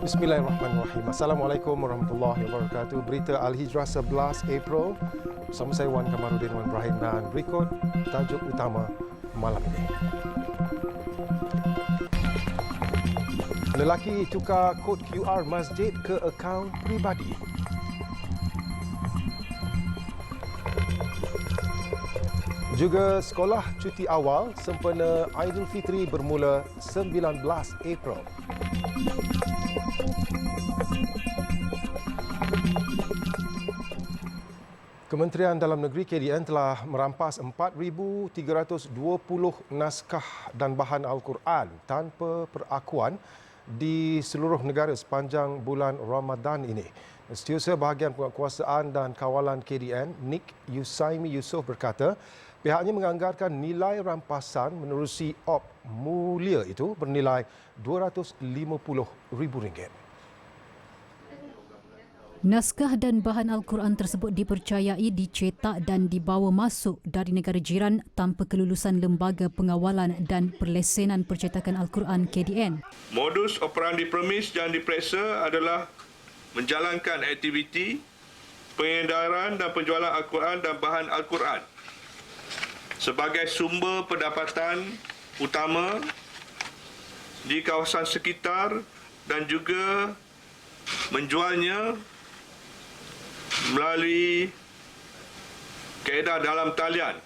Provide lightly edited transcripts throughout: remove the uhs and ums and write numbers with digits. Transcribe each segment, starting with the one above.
Bismillahirrahmanirrahim. Assalamualaikum warahmatullahi wabarakatuh. Berita Al-Hijrah 11 April. Bersama saya Wan Kamarudin Wan Ibrahim dan berikut tajuk utama malam ini. Lelaki tukar kod QR masjid ke akaun peribadi. Juga sekolah cuti awal sempena Aidilfitri bermula 19 April. Kementerian Dalam Negeri KDN telah merampas 4,320 naskah dan bahan Al-Quran tanpa perakuan di seluruh negara sepanjang bulan Ramadan ini. Setiausaha Bahagian Penguatkuasaan dan Kawalan KDN, Nik Yusaimi Yusof berkata, pihaknya menganggarkan nilai rampasan menerusi op mulia itu bernilai RM250,000. Naskah dan bahan Al-Quran tersebut dipercayai dicetak dan dibawa masuk dari negara jiran tanpa kelulusan Lembaga Pengawalan dan Perlesenan Percetakan Al-Quran KDN. Modus operandi premis yang diperiksa adalah menjalankan aktiviti pengedaran dan penjualan Al-Quran dan bahan Al-Quran sebagai sumber pendapatan utama di kawasan sekitar dan juga menjualnya melalui kaedah dalam talian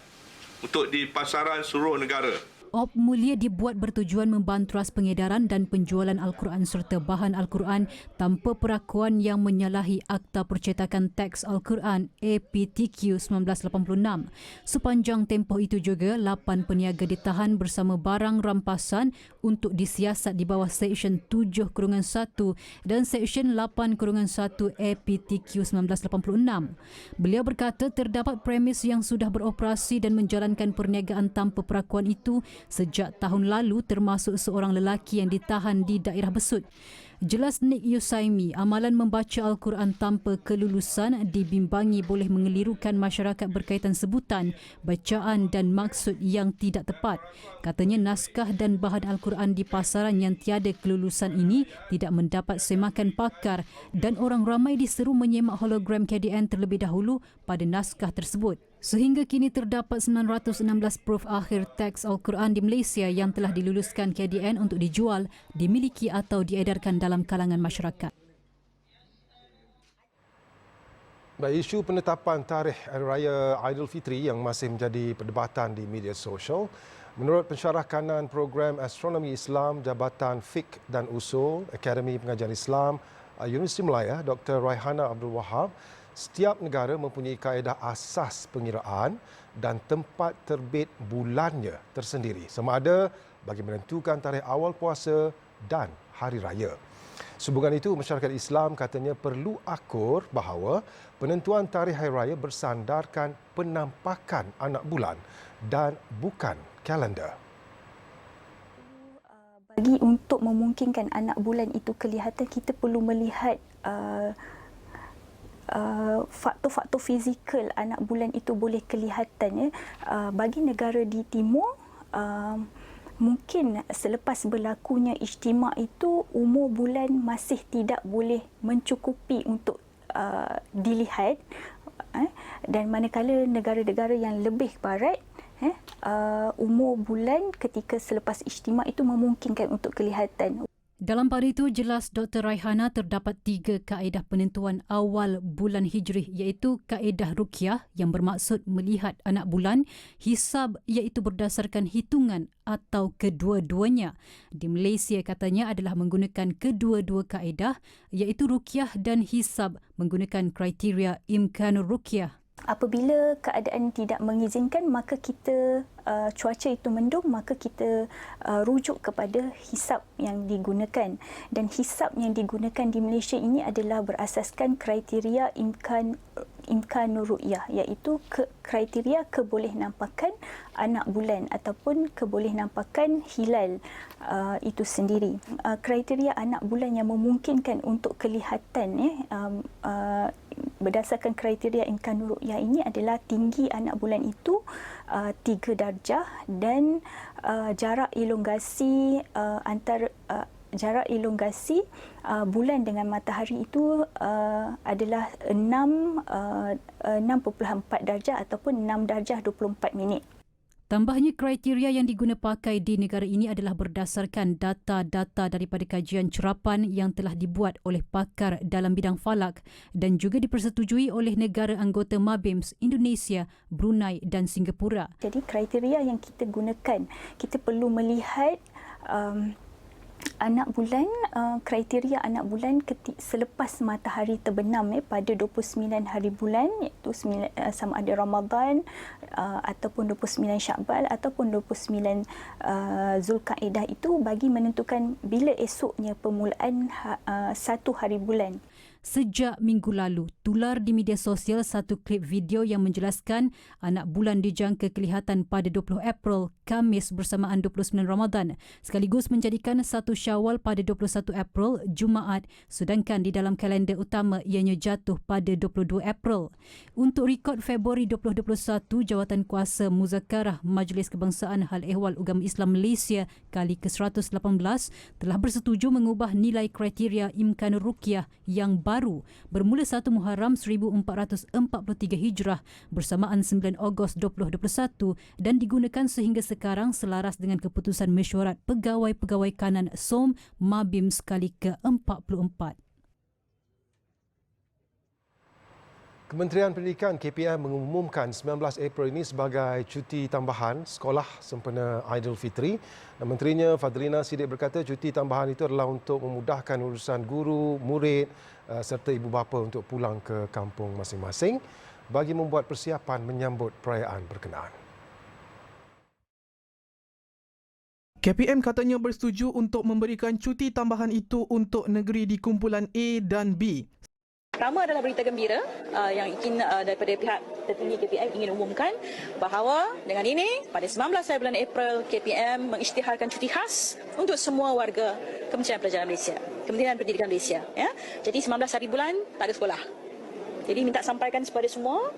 untuk di pasaran seluruh negara. Op mulia dibuat bertujuan membanteras pengedaran dan penjualan Al-Quran serta bahan Al-Quran tanpa perakuan yang menyalahi Akta Percetakan Teks Al-Quran APTQ 1986. Sepanjang tempoh itu juga, 8 peniaga ditahan bersama barang rampasan untuk disiasat di bawah Seksyen 7-1 dan Seksyen 8-1 APTQ 1986. Beliau berkata terdapat premis yang sudah beroperasi dan menjalankan perniagaan tanpa perakuan itu sejak tahun lalu, termasuk seorang lelaki yang ditahan di daerah Besut. Jelas Nik Yusaimi, amalan membaca Al-Quran tanpa kelulusan dibimbangi boleh mengelirukan masyarakat berkaitan sebutan, bacaan dan maksud yang tidak tepat. Katanya naskah dan bahan Al-Quran di pasaran yang tiada kelulusan ini tidak mendapat semakan pakar dan orang ramai diseru menyemak hologram KDN terlebih dahulu pada naskah tersebut. Sehingga kini terdapat 916 proof akhir teks Al-Quran di Malaysia yang telah diluluskan KDN untuk dijual, dimiliki atau diedarkan dalam kalangan masyarakat. Isu penetapan tarikh Hari Raya Aidilfitri yang masih menjadi perdebatan di media sosial. Menurut pensyarah kanan program Astronomi Islam Jabatan Fiqh dan Usul Akademi Pengajian Islam Universiti Melaya, Dr. Raihana Abdul Wahab, setiap negara mempunyai kaedah asas pengiraan dan tempat terbit bulannya tersendiri, sama ada bagi menentukan tarikh awal puasa dan hari raya. Sehubungan itu, masyarakat Islam katanya perlu akur bahawa penentuan tarikh hari raya bersandarkan penampakan anak bulan dan bukan kalender. Bagi untuk memungkinkan anak bulan itu kelihatan, kita perlu melihat faktor-faktor fizikal anak bulan itu boleh kelihatan. Bagi negara di timur, mungkin selepas berlakunya ijtima' itu umur bulan masih tidak boleh mencukupi untuk dilihat, dan manakala negara-negara yang lebih barat, umur bulan ketika selepas ijtima' itu memungkinkan untuk kelihatan. Dalam pada itu, jelas Dr. Raihana, terdapat 3 kaedah penentuan awal bulan Hijrih, iaitu kaedah Ruqyah yang bermaksud melihat anak bulan, hisab iaitu berdasarkan hitungan atau kedua-duanya. Di Malaysia katanya adalah menggunakan kedua-dua kaedah, iaitu Ruqyah dan hisab menggunakan kriteria Imkanur Ruqyah. Apabila keadaan tidak mengizinkan, maka kita cuaca itu mendung, maka kita rujuk kepada hisab yang digunakan. Dan hisab yang digunakan di Malaysia ini adalah berasaskan kriteria imkanur ru'yah, iaitu kriteria kebolehnampakan anak bulan ataupun kebolehnampakan hilal itu sendiri. Kriteria anak bulan yang memungkinkan untuk kelihatan berdasarkan kriteria imkanur ru'yah ini adalah tinggi anak bulan itu 3 darjah dan jarak elongasi antara jarak elongasi bulan dengan matahari itu adalah 6.4 darjah ataupun 6 darjah 24 minit. Tambahnya, kriteria yang diguna pakai di negara ini adalah berdasarkan data-data daripada kajian cerapan yang telah dibuat oleh pakar dalam bidang falak dan juga dipersetujui oleh negara anggota MABIMS, Indonesia, Brunei dan Singapura. Jadi kriteria yang kita gunakan, kita perlu melihat anak bulan, kriteria anak bulan selepas matahari terbenam pada 29 hari bulan, iaitu sama ada Ramadan ataupun 29 Syakban ataupun 29 Zulkaedah, itu bagi menentukan bila esoknya permulaan satu hari bulan. Sejak minggu lalu, tular di media sosial satu klip video yang menjelaskan anak bulan dijangka kelihatan pada 20 April, Khamis bersamaan 29 Ramadan, sekaligus menjadikan 1 Syawal pada 21 April, Jumaat, sedangkan di dalam kalender utama ianya jatuh pada 22 April. Untuk rekod Februari 2021, Jawatankuasa Muzakarah Majlis Kebangsaan Hal Ehwal Agama Islam Malaysia kali ke-118 telah bersetuju mengubah nilai kriteria Imkanul Ruqyah yang baru bermula 1 Muharram 1443 Hijrah bersamaan 9 Ogos 2021 dan digunakan sehingga sekarang selaras dengan keputusan mesyuarat Pegawai-Pegawai Kanan SOM MABIMS kali ke-44. Kementerian Pendidikan KPM mengumumkan 19 April ini sebagai cuti tambahan sekolah sempena Aidilfitri. Menterinya Fadlina Siddiq berkata cuti tambahan itu adalah untuk memudahkan urusan guru, murid serta ibu bapa untuk pulang ke kampung masing-masing bagi membuat persiapan menyambut perayaan berkenaan. KPM katanya bersetuju untuk memberikan cuti tambahan itu untuk negeri di kumpulan A dan B. Pertama adalah berita gembira yang ingin daripada pihak tertinggi KPM ingin umumkan bahawa dengan ini pada 19 hari bulan April KPM mengisytiharkan cuti khas untuk semua warga Kementerian Pelajaran Malaysia, Kementerian Pendidikan Malaysia. Ya. Jadi 19 hari bulan tak ada sekolah. Jadi minta sampaikan kepada semua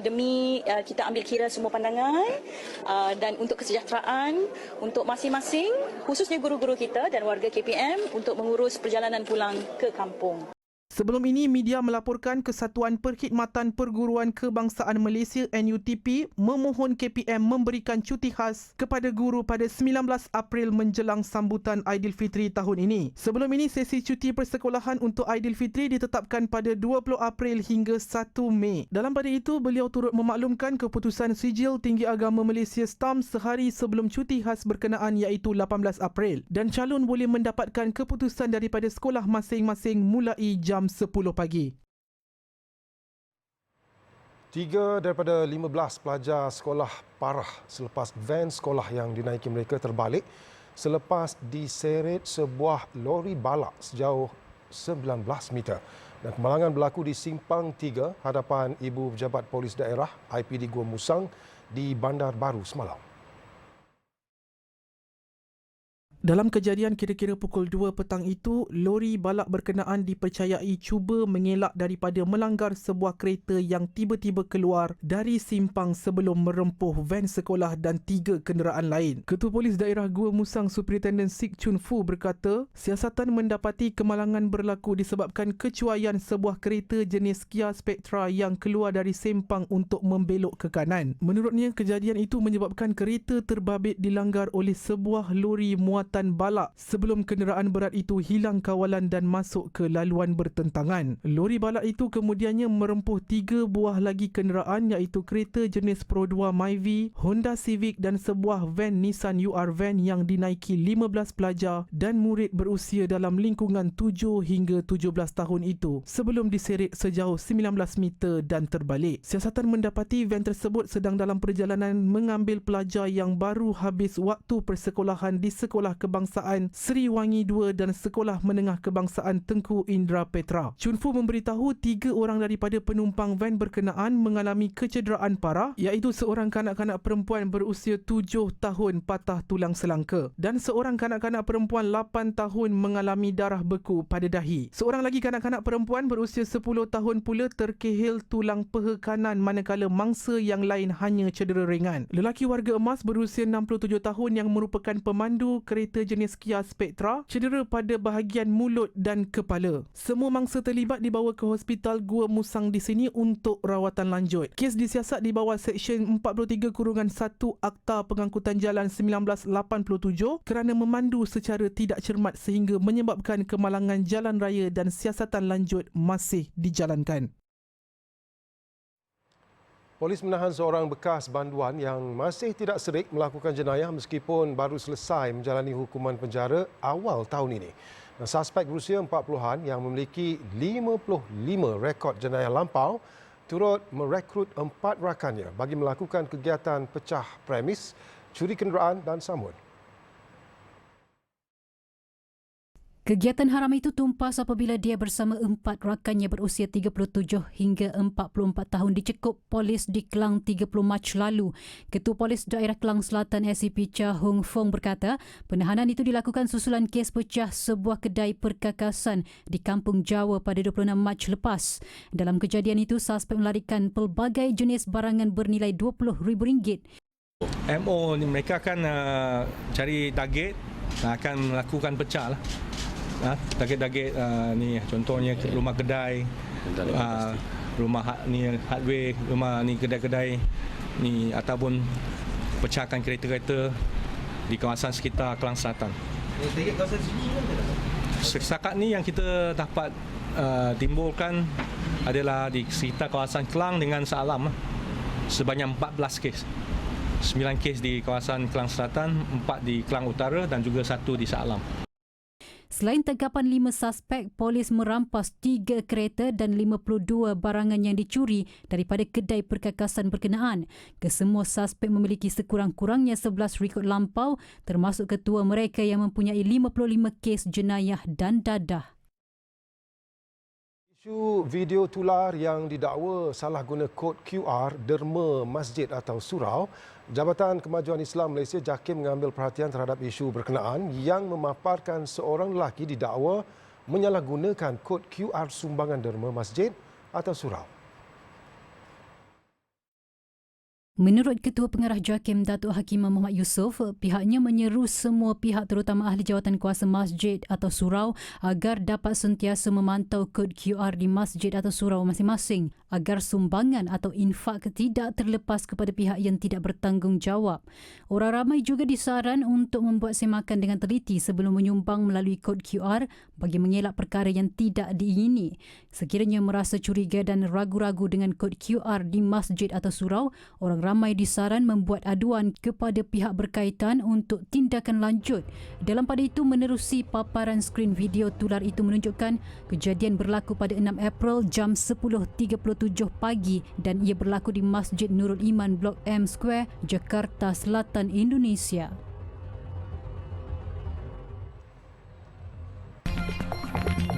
demi kita ambil kira semua pandangan dan untuk kesejahteraan untuk masing-masing khususnya guru-guru kita dan warga KPM untuk mengurus perjalanan pulang ke kampung. Sebelum ini, media melaporkan Kesatuan Perkhidmatan Perguruan Kebangsaan Malaysia NUTP memohon KPM memberikan cuti khas kepada guru pada 19 April menjelang sambutan Aidilfitri tahun ini. Sebelum ini, sesi cuti persekolahan untuk Aidilfitri ditetapkan pada 20 April hingga 1 Mei. Dalam pada itu, beliau turut memaklumkan keputusan Sijil Tinggi Agama Malaysia STAM sehari sebelum cuti khas berkenaan iaitu 18 April dan calon boleh mendapatkan keputusan daripada sekolah masing-masing mulai jam 10 pagi. 3 daripada 15 pelajar sekolah parah selepas van sekolah yang dinaiki mereka terbalik selepas diseret sebuah lori balak sejauh 19 meter. Dan kemalangan berlaku di Simpang 3 hadapan Ibu Pejabat Polis Daerah IPD Gua Musang di Bandar Baru semalam. Dalam kejadian kira-kira pukul 2 petang itu, lori balak berkenaan dipercayai cuba mengelak daripada melanggar sebuah kereta yang tiba-tiba keluar dari simpang sebelum merempuh van sekolah dan 3 kenderaan lain. Ketua Polis Daerah Gua Musang Superintendent Sik Chun Fu berkata, siasatan mendapati kemalangan berlaku disebabkan kecuaian sebuah kereta jenis Kia Spectra yang keluar dari simpang untuk membelok ke kanan. Menurutnya, kejadian itu menyebabkan kereta terbabit dilanggar oleh sebuah lori muatan balak sebelum kenderaan berat itu hilang kawalan dan masuk ke laluan bertentangan. Lori balak itu kemudiannya merempuh 3 buah lagi kenderaan iaitu kereta jenis Pro 2 Myvi, Honda Civic dan sebuah van Nissan UR van yang dinaiki 15 pelajar dan murid berusia dalam lingkungan 7 hingga 17 tahun itu sebelum diseret sejauh 19 meter dan terbalik. Siasatan mendapati van tersebut sedang dalam perjalanan mengambil pelajar yang baru habis waktu persekolahan di Sekolah Kebangsaan Seri Wangi 2 dan Sekolah Menengah Kebangsaan Tengku Indra Petra. Chun Fu memberitahu 3 orang daripada penumpang van berkenaan mengalami kecederaan parah iaitu seorang kanak-kanak perempuan berusia 7 tahun patah tulang selangka dan seorang kanak-kanak perempuan 8 tahun mengalami darah beku pada dahi. Seorang lagi kanak-kanak perempuan berusia 10 tahun pula terkehil tulang peha kanan manakala mangsa yang lain hanya cedera ringan. Lelaki warga emas berusia 67 tahun yang merupakan pemandu kereta kereta jenis Kia Spectra cedera pada bahagian mulut dan kepala. Semua mangsa terlibat dibawa ke Hospital Gua Musang di sini untuk rawatan lanjut. Kes disiasat di bawah Seksyen 43-1 Akta Pengangkutan Jalan 1987 kerana memandu secara tidak cermat sehingga menyebabkan kemalangan jalan raya dan siasatan lanjut masih dijalankan. Polis menahan seorang bekas banduan yang masih tidak serik melakukan jenayah meskipun baru selesai menjalani hukuman penjara awal tahun ini. Suspek berusia 40-an yang memiliki 55 rekod jenayah lampau turut merekrut 4 rakannya bagi melakukan kegiatan pecah premis, curi kenderaan dan sambun. Kegiatan haram itu tumpas apabila dia bersama 4 rakannya berusia 37 hingga 44 tahun dicekup polis di Kelang 30 Mac lalu. Ketua Polis Daerah Kelang Selatan SCP Cha Hong Fong berkata, penahanan itu dilakukan susulan kes pecah sebuah kedai perkakasan di Kampung Jawa pada 26 Mac lepas. Dalam kejadian itu, suspek melarikan pelbagai jenis barangan bernilai RM20,000. MO ni mereka akan cari target, akan melakukan pecah lah. Target-target ni contohnya rumah kedai, rumah ni hardware, rumah ni kedai-kedai ni ataupun pecahkan kereta-kereta di kawasan sekitar Kelang Selatan. Target kawasan sini mana? Setakat ni yang kita dapat timbulkan adalah di sekitar kawasan Kelang dengan Shah Alam sebanyak 14 kes. 9 kes di kawasan Kelang Selatan, 4 di Kelang Utara dan juga 1 di Shah Alam. Selain tangkapan 5 suspek, polis merampas 3 kereta dan 52 barangan yang dicuri daripada kedai perkakasan berkenaan. Kesemua suspek memiliki sekurang-kurangnya 11 rekod lampau termasuk ketua mereka yang mempunyai 55 kes jenayah dan dadah. Isu video tular yang didakwa salah guna kod QR derma masjid atau surau, Jabatan Kemajuan Islam Malaysia JAKIM mengambil perhatian terhadap isu berkenaan yang memaparkan seorang lelaki didakwa menyalahgunakan kod QR sumbangan derma masjid atau surau. Menurut Ketua Pengarah JAKIM Datuk Hakimah Muhammad Yusof, pihaknya menyeru semua pihak terutama ahli jawatan kuasa masjid atau surau agar dapat sentiasa memantau kod QR di masjid atau surau masing-masing agar sumbangan atau infak tidak terlepas kepada pihak yang tidak bertanggungjawab. Orang ramai juga disaran untuk membuat semakan dengan teliti sebelum menyumbang melalui kod QR bagi mengelak perkara yang tidak diingini. Sekiranya merasa curiga dan ragu-ragu dengan kod QR di masjid atau surau, orang ramai disaran membuat aduan kepada pihak berkaitan untuk tindakan lanjut. Dalam pada itu, menerusi paparan skrin video tular itu menunjukkan kejadian berlaku pada 6 April jam 10.37 pagi dan ia berlaku di Masjid Nurul Iman Blok M Square, Jakarta Selatan, Indonesia.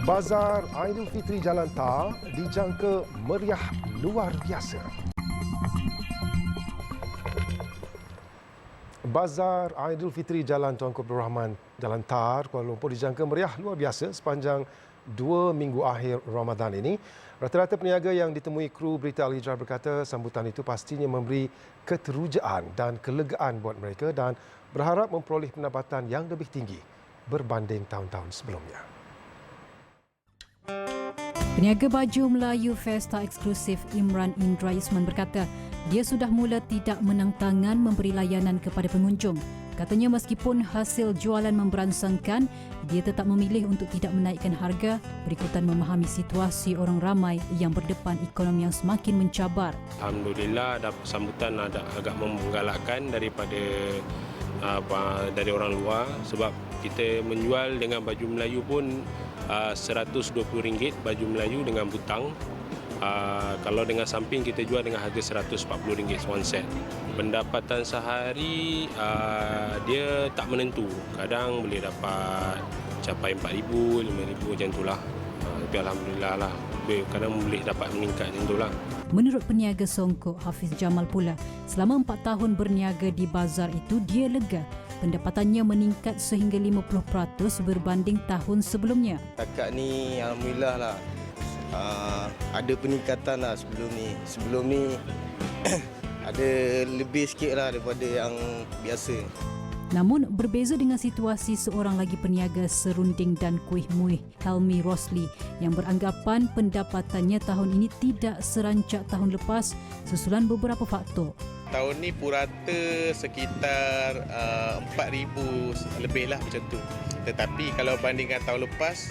Bazar Aidilfitri Jalan Tar dijangka meriah luar biasa. Bazar Aidilfitri Jalan Tuanku Abdul Rahman Jalan Tar, Kuala Lumpur dijangka meriah luar biasa sepanjang 2 minggu akhir Ramadan ini. Rata-rata peniaga yang ditemui kru Berita Al-Hijrah berkata sambutan itu pastinya memberi keterujaan dan kelegaan buat mereka dan berharap memperoleh pendapatan yang lebih tinggi berbanding tahun-tahun sebelumnya. Peniaga baju Melayu Festa Eksklusif Imran Indra Yusman berkata dia sudah mula tidak menang tangan memberi layanan kepada pengunjung. Katanya meskipun hasil jualan memberansangkan, dia tetap memilih untuk tidak menaikkan harga berikutan memahami situasi orang ramai yang berdepan ekonomi yang semakin mencabar. Alhamdulillah dapat sambutan agak menggalakkan daripada dari orang luar sebab kita menjual dengan baju Melayu pun RM120 baju Melayu dengan butang. Kalau dengan samping kita jual dengan harga RM140 one set. Pendapatan sehari dia tak menentu. Kadang boleh dapat capai RM4,000, RM5,000 macam itulah. Tapi alhamdulillah lah. Kadang boleh dapat meningkat macam itulah. Menurut peniaga songkok Hafiz Jamal pula, selama 4 tahun berniaga di bazar itu dia lega. Pendapatannya meningkat sehingga 50% berbanding tahun sebelumnya. Setakat ni alhamdulillah lah. Ada peningkatan lah sebelum ni. Sebelum ni ada lebih sikit lah daripada yang biasa. Namun berbeza dengan situasi seorang lagi peniaga serunding dan kuih muih, Helmi Rosli, yang beranggapan pendapatannya tahun ini tidak serancak tahun lepas susulan beberapa faktor. Tahun ni purata sekitar 4,000 lebih lah macam tu. Tetapi kalau bandingkan tahun lepas,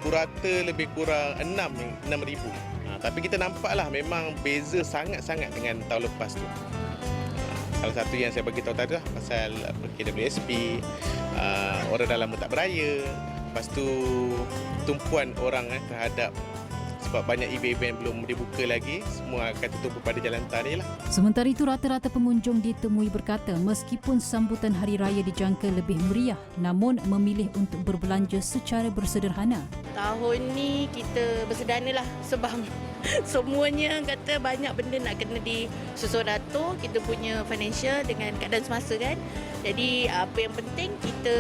purata lebih kurang 6,000. Tapi kita nampaklah memang beza sangat-sangat dengan tahun lepas tu. Salah satu yang saya bagi tahu tadi lah pasal KWSP, orang dalam tak beraya, lepas tu tumpuan orang terhadap sebab banyak event belum dibuka lagi, semua akan tutup pada jalan tani lah. Sementara itu, rata-rata pengunjung ditemui berkata meskipun sambutan Hari Raya dijangka lebih meriah, namun memilih untuk berbelanja secara bersederhana. Tahun ni kita bersederhana lah sebab semuanya kata banyak benda nak kena disusun atur, kita punya financial dengan keadaan semasa kan. Jadi apa yang penting kita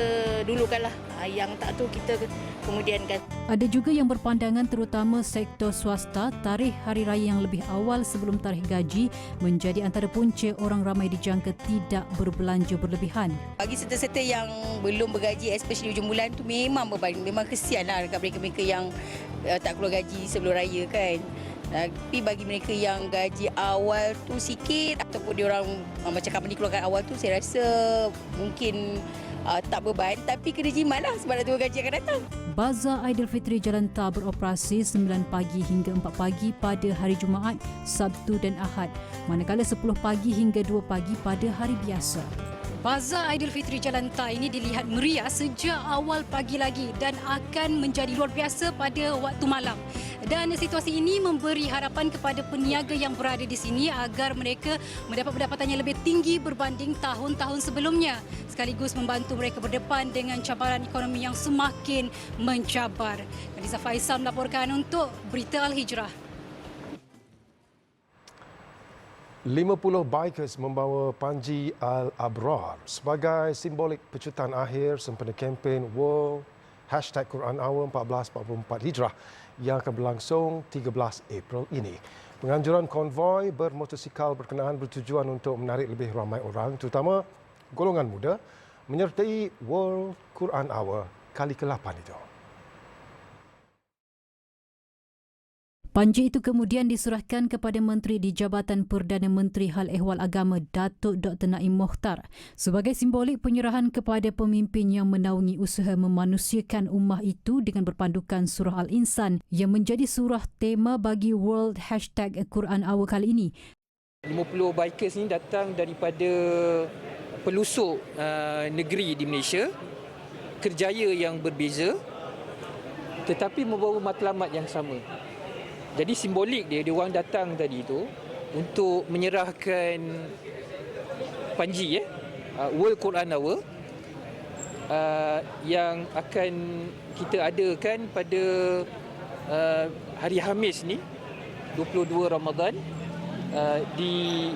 dulukanlah, yang tak tu kita kemudiankan. Ada juga yang berpandangan terutama sektor swasta, tarikh Hari Raya yang lebih awal sebelum tarikh gaji menjadi antara punca orang ramai dijangka tidak berbelanja berlebihan. Bagi serta-serta yang belum bergaji, especially hujung bulan tu memang beban, memang kesian lah dekat mereka-mereka yang tak keluar gaji sebelum raya kan. Tapi bagi mereka yang gaji awal tu sikit ataupun diorang macam company keluarkan awal tu, saya rasa mungkin tak beban, tapi kena jimat lah sebab nak tunggu gaji akan datang. Bazar Aidilfitri Jelantah beroperasi 9 pagi hingga 4 pagi pada hari Jumaat, Sabtu dan Ahad, manakala 10 pagi hingga 2 pagi pada hari biasa. Bazar Aidilfitri Jelantah ini dilihat meriah sejak awal pagi lagi dan akan menjadi luar biasa pada waktu malam. Dan situasi ini memberi harapan kepada peniaga yang berada di sini agar mereka mendapat pendapatan yang lebih tinggi berbanding tahun-tahun sebelumnya, sekaligus membantu mereka berdepan dengan cabaran ekonomi yang semakin mencabar. Khadijah Faisal melaporkan untuk Berita Al-Hijrah. 50 bikers membawa Panji Al-Abrar sebagai simbolik pecutan akhir sempena kempen World #Quran Hour 1444 Hijrah yang akan berlangsung 13 April ini. Penganjuran konvoi bermotosikal berkenaan bertujuan untuk menarik lebih ramai orang, terutama golongan muda, menyertai World Quran Hour kali ke-8 itu. Panji itu kemudian diserahkan kepada Menteri di Jabatan Perdana Menteri Hal Ehwal Agama Datuk Dr. Naim Mokhtar sebagai simbolik penyerahan kepada pemimpin yang menaungi usaha memanusiakan ummah itu dengan berpandukan Surah Al-Insan yang menjadi surah tema bagi World #Quran Hour kali ini. 50 bikers ini datang daripada pelosok negeri di Malaysia, kerjaya yang berbeza tetapi membawa matlamat yang sama. Jadi simbolik dia orang datang tadi tu untuk menyerahkan Panji World Quran Hour yang akan kita adakan pada hari Khamis ni 22 Ramadan di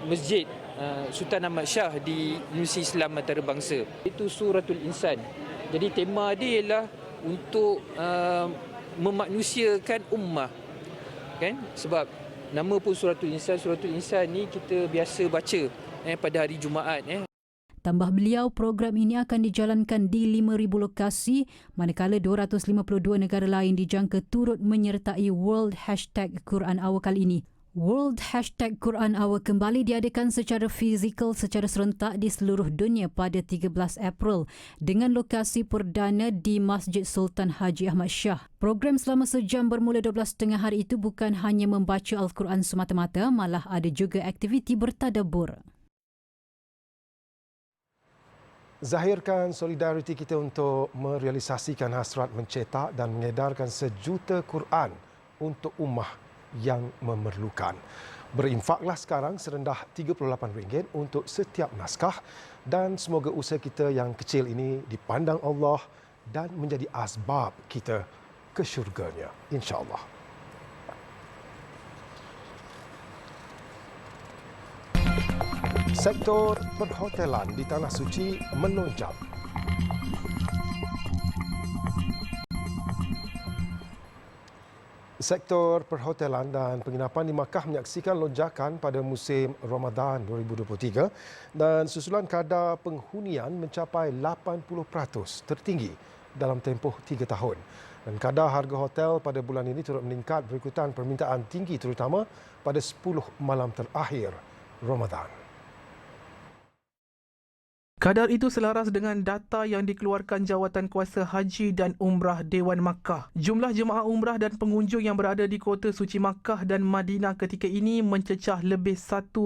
Masjid Sultan Ahmad Shah di Universiti Islam Antarabangsa. Itu Suratul Insan. Jadi tema dia ialah untuk memanusiakan ummah. Kan? Sebab nama pun Suratul Insan ni kita biasa baca pada hari Jumaat. Tambah beliau, program ini akan dijalankan di 5,000 lokasi, manakala 252 negara lain dijangka turut menyertai World #Quran Hour kali ini. World #Quran Hour kembali diadakan secara fizikal secara serentak di seluruh dunia pada 13 April dengan lokasi perdana di Masjid Sultan Haji Ahmad Shah. Program selama sejam bermula 12.30 hari itu bukan hanya membaca Al-Quran semata-mata, malah ada juga aktiviti bertadabbur. Zahirkan solidariti kita untuk merealisasikan hasrat mencetak dan mengedarkan sejuta Quran untuk ummah yang memerlukan. Berinfaklah sekarang serendah RM38 untuk setiap naskah dan semoga usaha kita yang kecil ini dipandang Allah dan menjadi asbab kita ke syurganya, insya-Allah. Sektor perhotelan di Tanah Suci melonjak. Sektor perhotelan dan penginapan di Makkah menyaksikan lonjakan pada musim Ramadan 2023 dan susulan kadar penghunian mencapai 80% tertinggi dalam tempoh 3 tahun. Dan kadar harga hotel pada bulan ini turut meningkat berikutan permintaan tinggi terutama pada 10 malam terakhir Ramadan. Kadar itu selaras dengan data yang dikeluarkan Jawatan Kuasa Haji dan Umrah Dewan Makkah. Jumlah jemaah umrah dan pengunjung yang berada di kota suci Makkah dan Madinah ketika ini mencecah lebih 1.3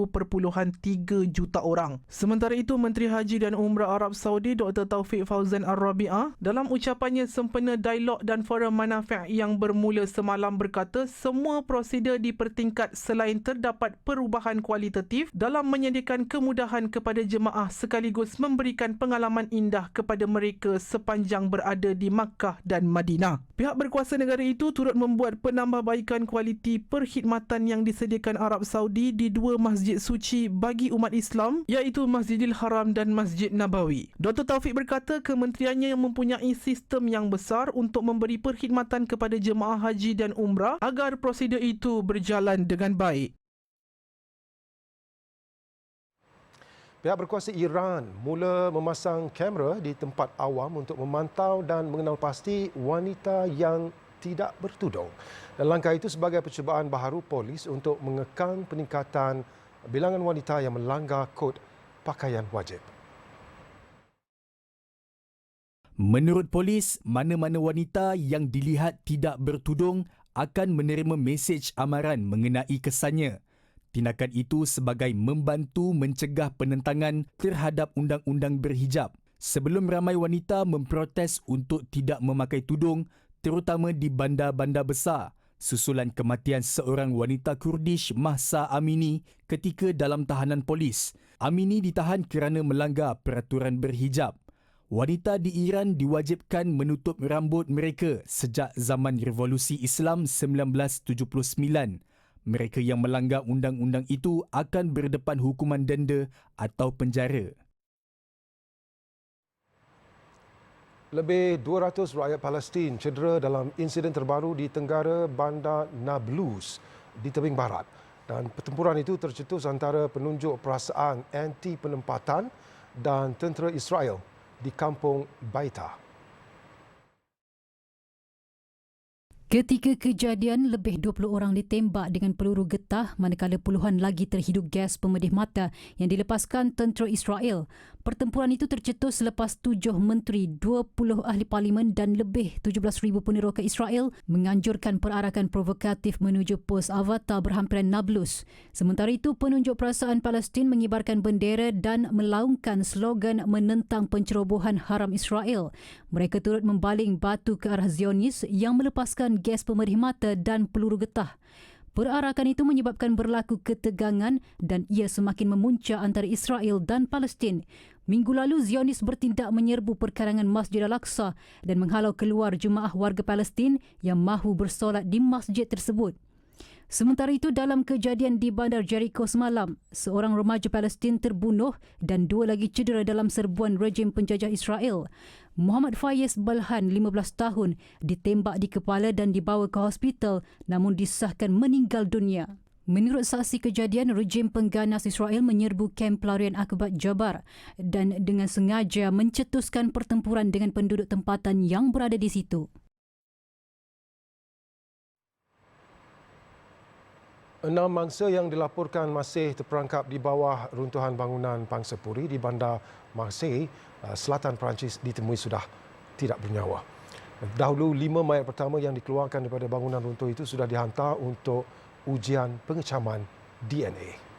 juta orang. Sementara itu, Menteri Haji dan Umrah Arab Saudi Dr. Taufik Fauzan Ar-Rabi'ah dalam ucapannya sempena dialog dan forum manafi' yang bermula semalam berkata semua prosedur dipertingkat selain terdapat perubahan kualitatif dalam menyediakan kemudahan kepada jemaah sekaligus memberikan pengalaman indah kepada mereka sepanjang berada di Makkah dan Madinah. Pihak berkuasa negara itu turut membuat penambahbaikan kualiti perkhidmatan yang disediakan Arab Saudi di 2 masjid suci bagi umat Islam iaitu Masjidil Haram dan Masjid Nabawi. Dr. Taufik berkata kementeriannya mempunyai sistem yang besar untuk memberi perkhidmatan kepada jemaah haji dan umrah agar prosedur itu berjalan dengan baik. Pihak berkuasa Iran mula memasang kamera di tempat awam untuk memantau dan mengenal pasti wanita yang tidak bertudung. Dan langkah itu sebagai percubaan baharu polis untuk mengekang peningkatan bilangan wanita yang melanggar kod pakaian wajib. Menurut polis, mana-mana wanita yang dilihat tidak bertudung akan menerima mesej amaran mengenai kesannya. Tindakan itu sebagai membantu mencegah penentangan terhadap undang-undang berhijab. Sebelum ramai wanita memprotes untuk tidak memakai tudung, terutama di bandar-bandar besar, susulan kematian seorang wanita Kurdish Mahsa Amini ketika dalam tahanan polis. Amini ditahan kerana melanggar peraturan berhijab. Wanita di Iran diwajibkan menutup rambut mereka sejak zaman Revolusi Islam 1979. Mereka yang melanggar undang-undang itu akan berdepan hukuman denda atau penjara. Lebih 200 rakyat Palestin cedera dalam insiden terbaru di tenggara bandar Nablus di tebing barat. Dan pertempuran itu tercetus antara penunjuk perasaan anti penempatan dan tentera Israel di kampung Baita. Ketika kejadian, lebih 20 orang ditembak dengan peluru getah manakala puluhan lagi terhidup gas pemedih mata yang dilepaskan tentera Israel. Pertempuran itu tercetus selepas 7 menteri, 20 ahli parlimen dan lebih 17,000 peneroka Israel menganjurkan perarakan provokatif menuju pos Avata berhampiran Nablus. Sementara itu, penunjuk perasaan Palestin mengibarkan bendera dan melaungkan slogan menentang pencerobohan haram Israel. Mereka turut membaling batu ke arah Zionis yang melepaskan gas pemedih mata dan peluru getah. Perarakan itu menyebabkan berlaku ketegangan dan ia semakin memuncak antara Israel dan Palestin. Minggu lalu, Zionis bertindak menyerbu perkarangan Masjid Al-Aqsa dan menghalau keluar jemaah warga Palestin yang mahu bersolat di masjid tersebut. Sementara itu, dalam kejadian di Bandar Jericho semalam, seorang remaja Palestin terbunuh dan 2 lagi cedera dalam serbuan rejim penjajah Israel. Muhammad Faiz Balhan, 15 tahun, ditembak di kepala dan dibawa ke hospital namun disahkan meninggal dunia. Menurut saksi kejadian, rejim pengganas Israel menyerbu kamp pelarian akibat Jabar dan dengan sengaja mencetuskan pertempuran dengan penduduk tempatan yang berada di situ. 6 mangsa yang dilaporkan masih terperangkap di bawah runtuhan bangunan Pangsapuri di bandar Marseille, selatan Perancis ditemui sudah tidak bernyawa. Dahulu 5 mayat pertama yang dikeluarkan daripada bangunan runtuh itu sudah dihantar untuk ujian pengecaman DNA.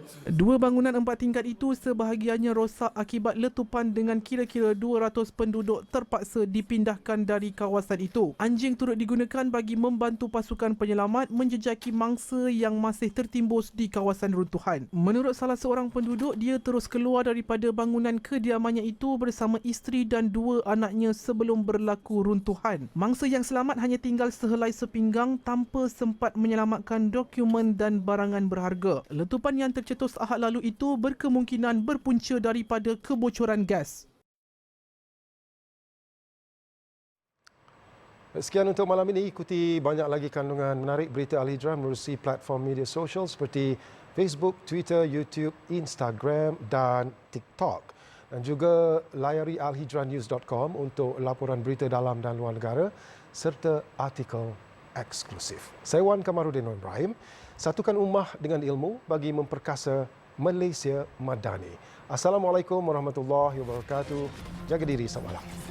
2 bangunan 4 tingkat itu sebahagiannya rosak akibat letupan dengan kira-kira 200 penduduk terpaksa dipindahkan dari kawasan itu. Anjing turut digunakan bagi membantu pasukan penyelamat menjejaki mangsa yang masih tertimbus di kawasan runtuhan. Menurut salah seorang penduduk, dia terus keluar daripada bangunan kediamannya itu bersama isteri dan 2 anaknya sebelum berlaku runtuhan. Mangsa yang selamat hanya tinggal sehelai sepinggang tanpa sempat menyelamatkan dokumen dan barangan berharga. Letupan yang tercetus Ahad lalu itu berkemungkinan berpunca daripada kebocoran gas. Sekian untuk malam ini. Ikuti banyak lagi kandungan menarik berita Al-Hijrah menerusi platform media sosial seperti Facebook, Twitter, YouTube, Instagram dan TikTok. Dan juga layari alhijrahnews.com untuk laporan berita dalam dan luar negara serta artikel eksklusif. Saya Wan Kamarudin Ibrahim. Satukan ummah dengan ilmu bagi memperkasa Malaysia Madani. Assalamualaikum warahmatullahi wabarakatuh. Jaga diri, selamat malam.